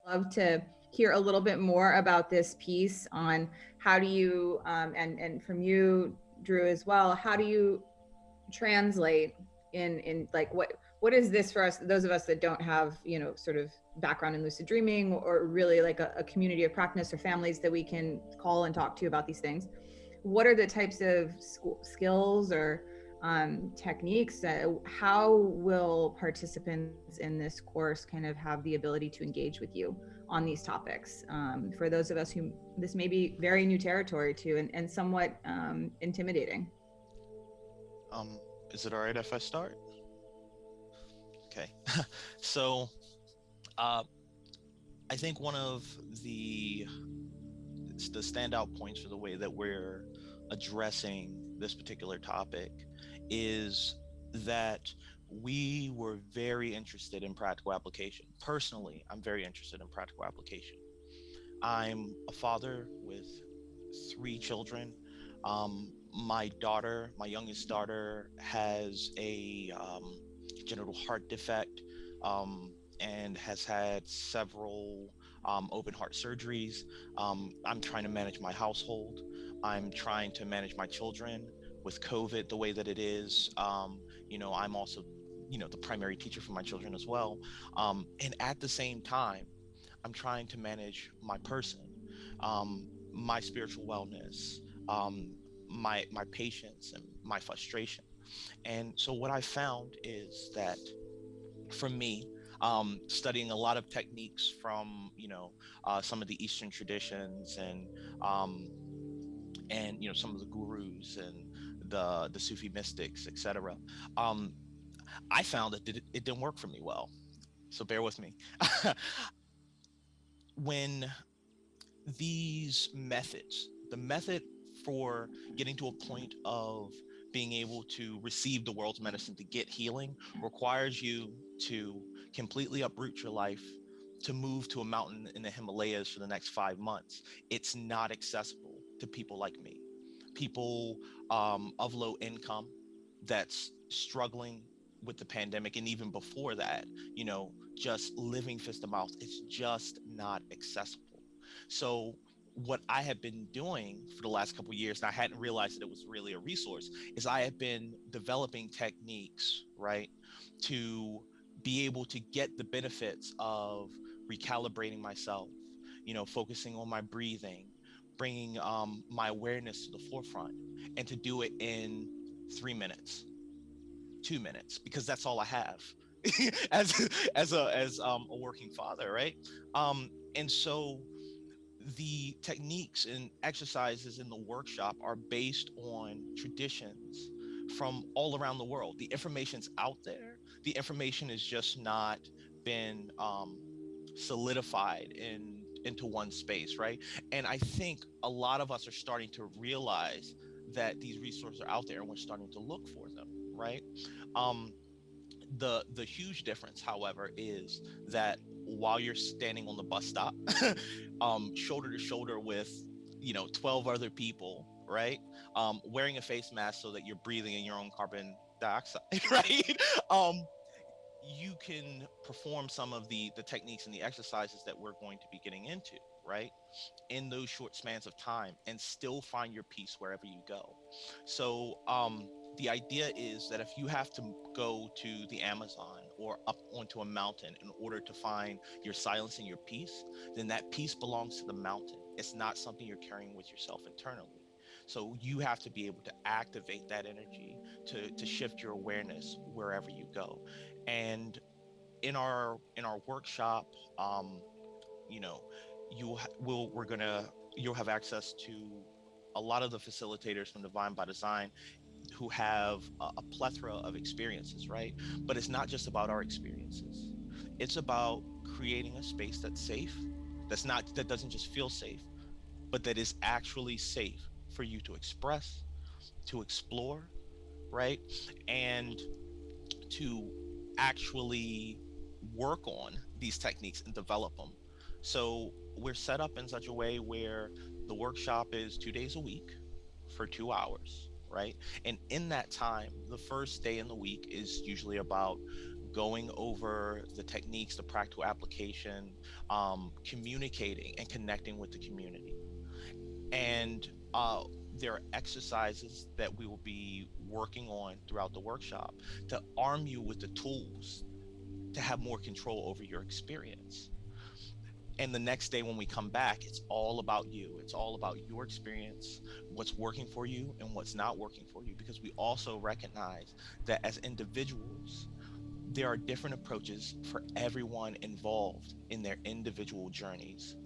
love to hear a little bit more about this piece on how do you, and from you, Drew, as well, how do you translate in like what is this for us, those of us that don't have, sort of background in lucid dreaming, or really like a community of practice or families that we can call and talk to about these things. What are the types of skills or techniques that, how will participants in this course kind of have the ability to engage with you on these topics, for those of us who this may be very new territory to, and somewhat intimidating. Um, is it all right if I start? Okay. So, uh, I think one of the the standout points for the way that we're addressing this particular topic is that we were very interested in practical application. Personally, I'm very interested in practical application. I'm a father with three children. My youngest daughter, has a genital heart defect, and has had several open heart surgeries. I'm trying to manage my household. I'm trying to manage my children with COVID the way that it is. I'm also, the primary teacher for my children as well. And at the same time, I'm trying to manage my person, my spiritual wellness, my patience and my frustration. And so what I found is that for me, studying a lot of techniques from some of the Eastern traditions, um, and some of the gurus and the Sufi mystics, etc. Um, I found that it didn't work for me well. So bear with me. When these methods, the method for getting to a point of being able to receive the world's medicine to get healing, requires you to completely uproot your life, to move to a mountain in the Himalayas for the next 5 months. It's not accessible to people like me, people of low income, that's struggling with the pandemic, and even before that, just living fist to mouth. It's just not accessible. So what I have been doing for the last couple of years, and I hadn't realized that it was really a resource, is I have been developing techniques, right, to be able to get the benefits of recalibrating myself, focusing on my breathing, bringing my awareness to the forefront, and to do it in 3 minutes, 2 minutes, because that's all I have as a working father, right? And so the techniques and exercises in the workshop are based on traditions from all around the world. The information's out there. The information has just not been solidified into one space, right? And I think a lot of us are starting to realize that these resources are out there, and we're starting to look for them, right? Um, the huge difference, however, is that while you're standing on the bus stop, shoulder to shoulder with 12 other people, right, wearing a face mask so that you're breathing in your own carbon dioxide, right, um, you can perform some of the techniques and the exercises that we're going to be getting into, right, in those short spans of time, and still find your peace wherever you go. So the idea is that if you have to go to the Amazon or up onto a mountain in order to find your silence and your peace, then that peace belongs to the mountain. It's not something you're carrying with yourself internally. So you have to be able to activate that energy to shift your awareness wherever you go. And in our workshop, um, you know we're gonna you'll have access to a lot of the facilitators from Divine by Design, who have a plethora of experiences, right? But it's not just about our experiences. It's about creating a space that's safe, that doesn't just feel safe, but that is actually safe for you to express, to explore, right? And to actually work on these techniques and develop them. So we're set up in such a way where the workshop is 2 days a week for 2 hours, right? And in that time, the first day in the week is usually about going over the techniques, the practical application, communicating and connecting with the community. And there are exercises that we will be working on throughout the workshop to arm you with the tools to have more control over your experience. And the next day when we come back, it's all about you. It's all about your experience, what's working for you and what's not working for you. Because we also recognize that as individuals, there are different approaches for everyone involved in their individual journeys.